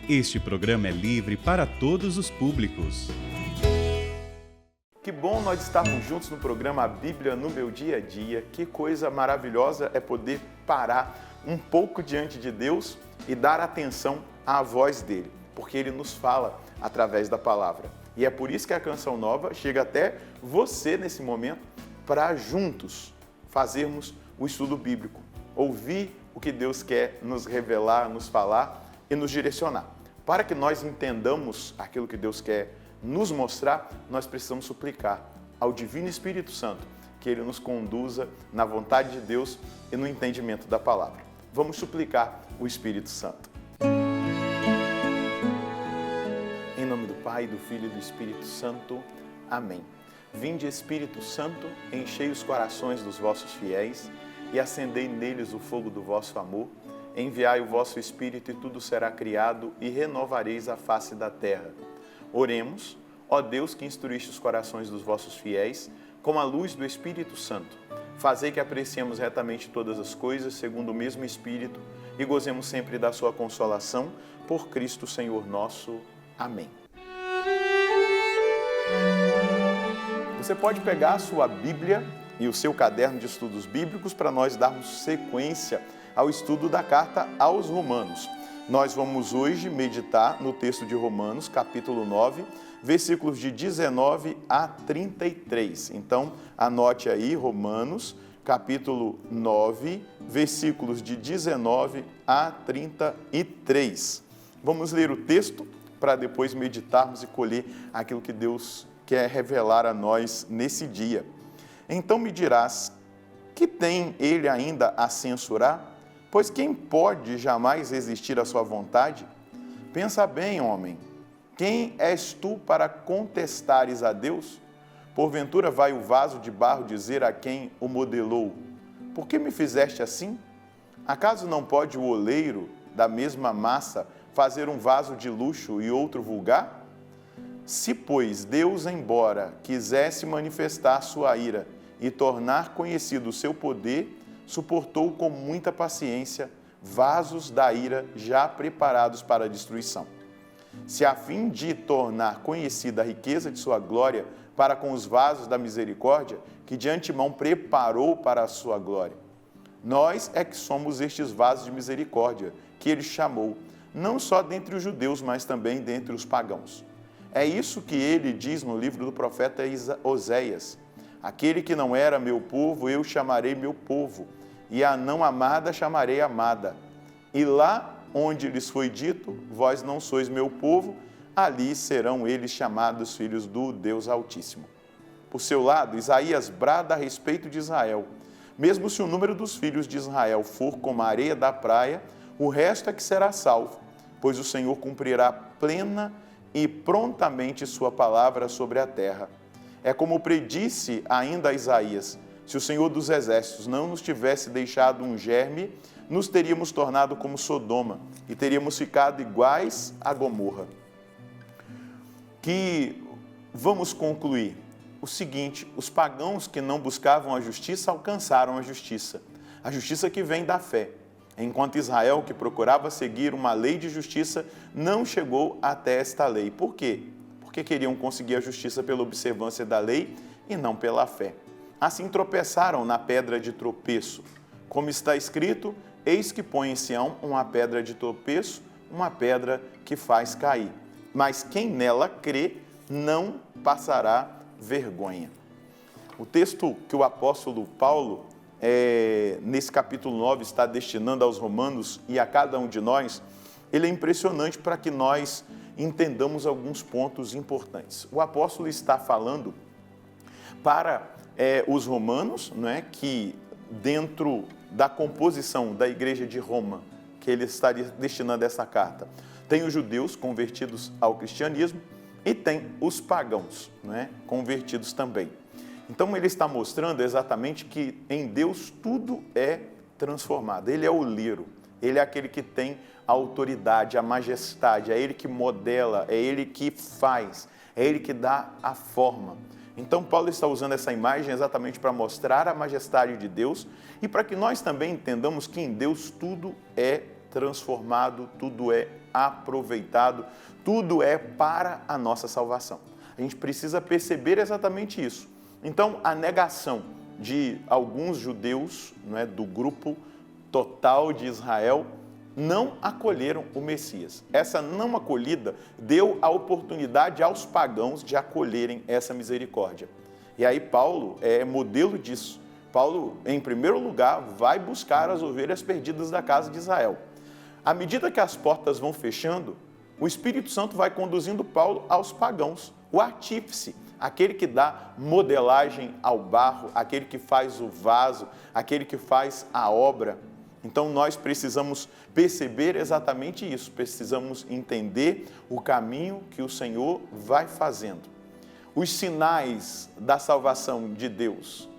Este programa é livre para todos os públicos. Que bom nós estarmos juntos no programa A Bíblia no Meu Dia a Dia. Que coisa maravilhosa é poder parar um pouco diante de Deus e dar atenção à voz dele, porque ele nos fala através da palavra. E é por isso que a Canção Nova chega até você nesse momento para juntos fazermos o estudo bíblico, ouvir o que Deus quer nos revelar, nos falar e nos direcionar. Para que nós entendamos aquilo que Deus quer nos mostrar, nós precisamos suplicar ao Divino Espírito Santo que Ele nos conduza na vontade de Deus e no entendimento da palavra. Vamos suplicar o Espírito Santo. Em nome do Pai, do Filho e do Espírito Santo. Amém. Vinde, Espírito Santo, enchei os corações dos vossos fiéis e acendei neles o fogo do vosso amor. Enviai o vosso Espírito e tudo será criado e renovareis a face da terra. Oremos, ó Deus que instruíste os corações dos vossos fiéis com a luz do Espírito Santo. Fazei que apreciemos retamente todas as coisas segundo o mesmo Espírito e gozemos sempre da sua consolação. Por Cristo Senhor nosso. Amém. Você pode pegar a sua Bíblia e o seu caderno de estudos bíblicos para nós darmos sequência ao estudo da carta aos Romanos. Nós vamos hoje meditar no texto de Romanos, capítulo 9, versículos de 19 a 33. Então, anote aí, Romanos, capítulo 9, versículos de 19 a 33. Vamos ler o texto para depois meditarmos e colher aquilo que Deus quer revelar a nós nesse dia. Então me dirás, que tem ele ainda a censurar? Pois quem pode jamais resistir à sua vontade? Pensa bem, homem, quem és tu para contestares a Deus? Porventura vai o vaso de barro dizer a quem o modelou: por que me fizeste assim? Acaso não pode o oleiro da mesma massa fazer um vaso de luxo e outro vulgar? Se, pois, Deus, embora quisesse manifestar sua ira e tornar conhecido o seu poder, suportou com muita paciência vasos da ira já preparados para a destruição. Se a fim de tornar conhecida a riqueza de sua glória para com os vasos da misericórdia, que de antemão preparou para a sua glória. Nós é que somos estes vasos de misericórdia, que ele chamou, não só dentre os judeus, mas também dentre os pagãos. É isso que ele diz no livro do profeta Oséias: aquele que não era meu povo, eu chamarei meu povo, e a não amada chamarei amada. E lá onde lhes foi dito, vós não sois meu povo, ali serão eles chamados filhos do Deus Altíssimo. Por seu lado, Isaías brada a respeito de Israel: mesmo se o número dos filhos de Israel for como a areia da praia, o resto é que será salvo, pois o Senhor cumprirá plena e prontamente sua palavra sobre a terra. É como predisse ainda a Isaías: se o Senhor dos Exércitos não nos tivesse deixado um germe, nos teríamos tornado como Sodoma e teríamos ficado iguais a Gomorra. Que vamos concluir o seguinte: os pagãos que não buscavam a justiça alcançaram a justiça que vem da fé, enquanto Israel, que procurava seguir uma lei de justiça, não chegou até esta lei. Por quê? Porque queriam conseguir a justiça pela observância da lei e não pela fé. Assim tropeçaram na pedra de tropeço. Como está escrito: eis que põe em Sião uma pedra de tropeço, uma pedra que faz cair. Mas quem nela crê não passará vergonha. O texto que o apóstolo Paulo, nesse capítulo 9, está destinando aos romanos e a cada um de nós, ele é impressionante para que nós entendamos alguns pontos importantes. O apóstolo está falando para os romanos, não é, que dentro da composição da igreja de Roma, que ele está destinando essa carta, tem os judeus convertidos ao cristianismo e tem os pagãos, não é, convertidos também. Então ele está mostrando exatamente que em Deus tudo é transformado. Ele é o oleiro, ele é aquele que tem a autoridade, a majestade, é ele que modela, é ele que faz, é ele que dá a forma. Então Paulo está usando essa imagem exatamente para mostrar a majestade de Deus e para que nós também entendamos que em Deus tudo é transformado, tudo é aproveitado, tudo é para a nossa salvação. A gente precisa perceber exatamente isso. Então, a negação de alguns judeus, do grupo total de Israel, não acolheram o Messias. Essa não acolhida deu a oportunidade aos pagãos de acolherem essa misericórdia. E aí Paulo é modelo disso. Paulo, em primeiro lugar, vai buscar as ovelhas perdidas da casa de Israel. À medida que as portas vão fechando, o Espírito Santo vai conduzindo Paulo aos pagãos, o artífice, aquele que dá modelagem ao barro, aquele que faz o vaso, aquele que faz a obra. Então nós precisamos perceber exatamente isso, precisamos entender o caminho que o Senhor vai fazendo. Os sinais da salvação de Deus,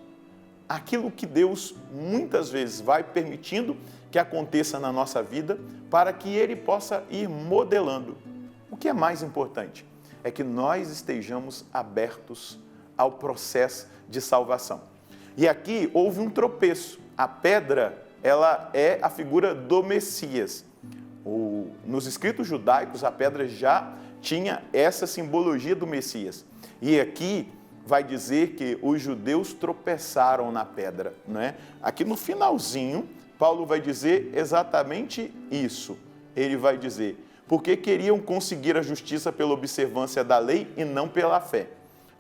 aquilo que Deus muitas vezes vai permitindo que aconteça na nossa vida para que Ele possa ir modelando. O que é mais importante é que nós estejamos abertos ao processo de salvação. E aqui houve um tropeço. A pedra, ela é a figura do Messias. Nos escritos judaicos, a pedra já tinha essa simbologia do Messias. E aqui vai dizer que os judeus tropeçaram na pedra, não é? Aqui no finalzinho, Paulo vai dizer exatamente isso. Ele vai dizer, porque queriam conseguir a justiça pela observância da lei e não pela fé.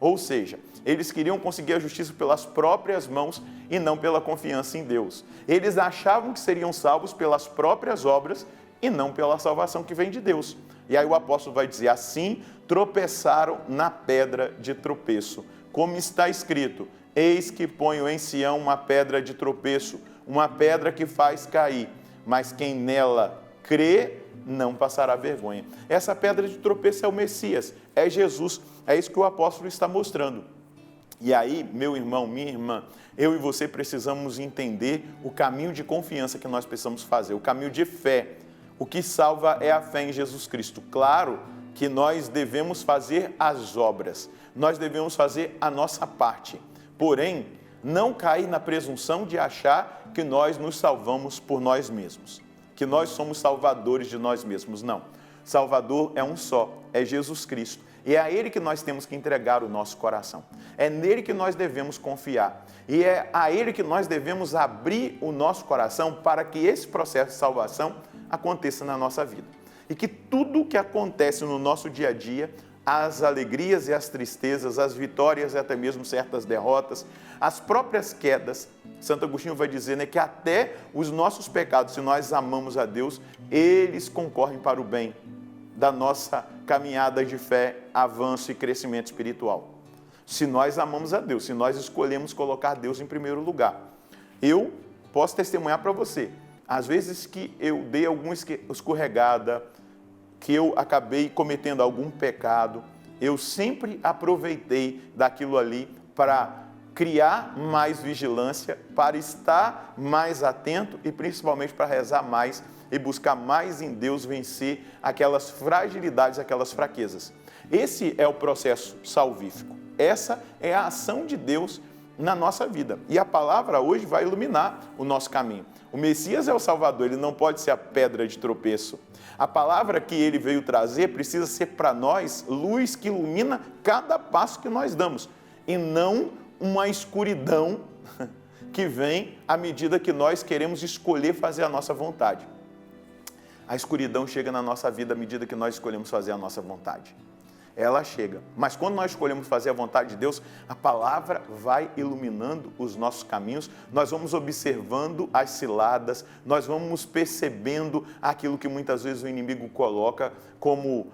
Ou seja, eles queriam conseguir a justiça pelas próprias mãos e não pela confiança em Deus. Eles achavam que seriam salvos pelas próprias obras e não pela salvação que vem de Deus. E aí o apóstolo vai dizer, assim tropeçaram na pedra de tropeço. Como está escrito, eis que ponho em Sião uma pedra de tropeço, uma pedra que faz cair, mas quem nela crê não passará vergonha. Essa pedra de tropeço é o Messias, é Jesus, é isso que o apóstolo está mostrando. E aí, meu irmão, minha irmã, eu e você precisamos entender o caminho de confiança que nós precisamos fazer, o caminho de fé. O que salva é a fé em Jesus Cristo. Claro que nós devemos fazer as obras, nós devemos fazer a nossa parte. Porém, não cair na presunção de achar que nós nos salvamos por nós mesmos, que nós somos salvadores de nós mesmos. Não. Salvador é um só, é Jesus Cristo. E é a Ele que nós temos que entregar o nosso coração. É nele que nós devemos confiar. E é a Ele que nós devemos abrir o nosso coração para que esse processo de salvação aconteça na nossa vida. E que tudo o que acontece no nosso dia a dia, as alegrias e as tristezas, as vitórias e até mesmo certas derrotas, as próprias quedas, Santo Agostinho vai dizer, que até os nossos pecados, se nós amamos a Deus, eles concorrem para o bem da nossa caminhada de fé, avanço e crescimento espiritual. Se nós amamos a Deus, se nós escolhemos colocar Deus em primeiro lugar. Eu posso testemunhar para você, às vezes que eu dei alguma escorregada, que eu acabei cometendo algum pecado, eu sempre aproveitei daquilo ali para criar mais vigilância, para estar mais atento e principalmente para rezar mais e buscar mais em Deus vencer aquelas fragilidades, aquelas fraquezas. Esse é o processo salvífico. Essa é a ação de Deus na nossa vida. E a palavra hoje vai iluminar o nosso caminho. O Messias é o Salvador, ele não pode ser a pedra de tropeço. A palavra que ele veio trazer precisa ser para nós luz que ilumina cada passo que nós damos. E não uma escuridão que vem à medida que nós queremos escolher fazer a nossa vontade. A escuridão chega na nossa vida à medida que nós escolhemos fazer a nossa vontade. Ela chega. Mas quando nós escolhemos fazer a vontade de Deus, a palavra vai iluminando os nossos caminhos, nós vamos observando as ciladas, nós vamos percebendo aquilo que muitas vezes o inimigo coloca como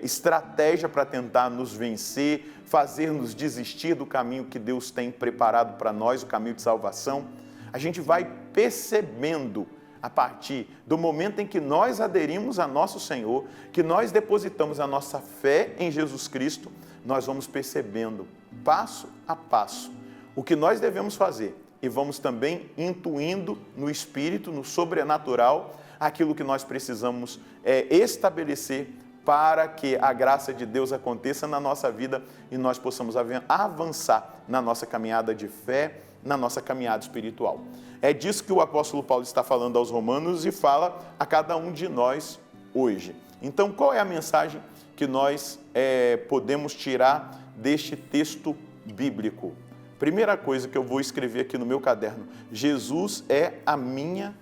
estratégia para tentar nos vencer, fazer-nos desistir do caminho que Deus tem preparado para nós, o caminho de salvação. A gente vai percebendo a partir do momento em que nós aderimos a nosso Senhor, que nós depositamos a nossa fé em Jesus Cristo, nós vamos percebendo, passo a passo, o que nós devemos fazer. E vamos também intuindo no Espírito, no sobrenatural, aquilo que nós precisamos estabelecer para que a graça de Deus aconteça na nossa vida e nós possamos avançar na nossa caminhada de fé na nossa caminhada espiritual. É disso que o apóstolo Paulo está falando aos Romanos e fala a cada um de nós hoje. Então, qual é a mensagem que nós podemos tirar deste texto bíblico? Primeira coisa que eu vou escrever aqui no meu caderno: Jesus é a minha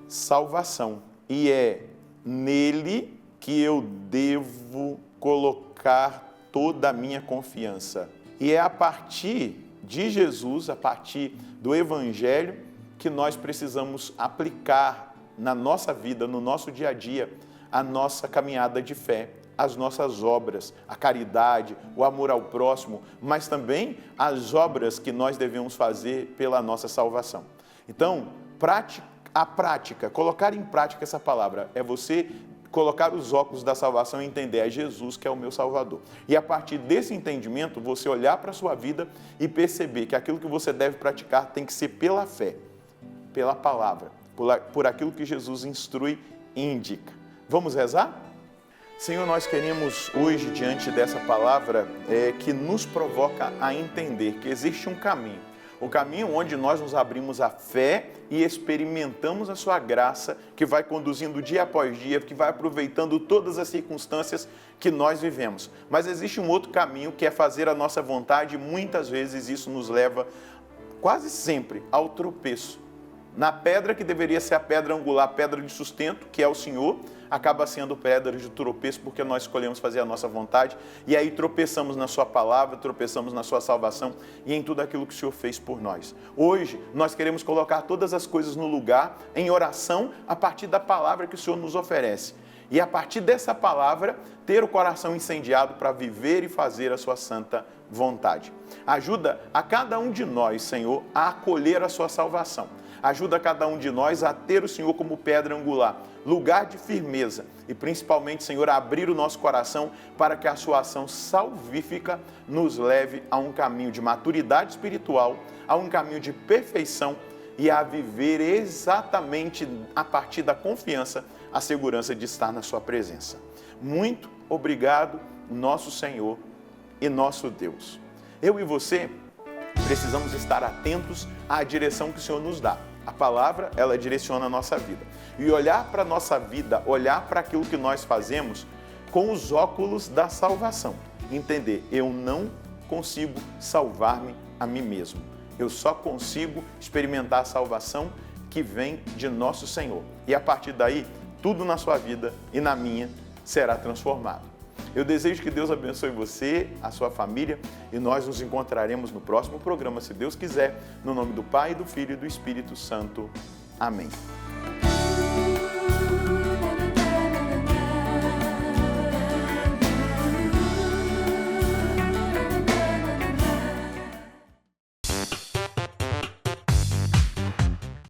salvação e é nele que eu devo colocar toda a minha confiança. E é a partir de Jesus, a partir do Evangelho, que nós precisamos aplicar na nossa vida, no nosso dia a dia, a nossa caminhada de fé, as nossas obras, a caridade, o amor ao próximo, mas também as obras que nós devemos fazer pela nossa salvação. Então, colocar em prática essa palavra, é você colocar os óculos da salvação e entender, é Jesus que é o meu Salvador. E a partir desse entendimento, você olhar para a sua vida e perceber que aquilo que você deve praticar tem que ser pela fé, pela palavra, por aquilo que Jesus instrui e indica. Vamos rezar? Senhor, nós queremos hoje, diante dessa palavra, que nos provoca a entender que existe um caminho. O caminho onde nós nos abrimos à fé e experimentamos a sua graça, que vai conduzindo dia após dia, que vai aproveitando todas as circunstâncias que nós vivemos. Mas existe um outro caminho, que é fazer a nossa vontade, e muitas vezes isso nos leva, quase sempre, ao tropeço. Na pedra que deveria ser a pedra angular, a pedra de sustento, que é o Senhor, acaba sendo pedra de tropeço porque nós escolhemos fazer a nossa vontade e aí tropeçamos na sua palavra, tropeçamos na sua salvação e em tudo aquilo que o Senhor fez por nós. Hoje, nós queremos colocar todas as coisas no lugar, em oração, a partir da palavra que o Senhor nos oferece. E a partir dessa palavra, ter o coração incendiado para viver e fazer a sua santa vontade. Ajuda a cada um de nós, Senhor, a acolher a sua salvação. Ajuda cada um de nós a ter o Senhor como pedra angular, lugar de firmeza e principalmente, Senhor, a abrir o nosso coração para que a sua ação salvífica nos leve a um caminho de maturidade espiritual, a um caminho de perfeição e a viver exatamente a partir da confiança, a segurança de estar na sua presença. Muito obrigado, nosso Senhor e nosso Deus. Eu e você precisamos estar atentos à direção que o Senhor nos dá. A palavra, ela direciona a nossa vida. E olhar para a nossa vida, olhar para aquilo que nós fazemos com os óculos da salvação. Entender, eu não consigo salvar-me a mim mesmo. Eu só consigo experimentar a salvação que vem de nosso Senhor. E a partir daí, tudo na sua vida e na minha será transformado. Eu desejo que Deus abençoe você, a sua família, e nós nos encontraremos no próximo programa, se Deus quiser, no nome do Pai, do Filho e do Espírito Santo. Amém.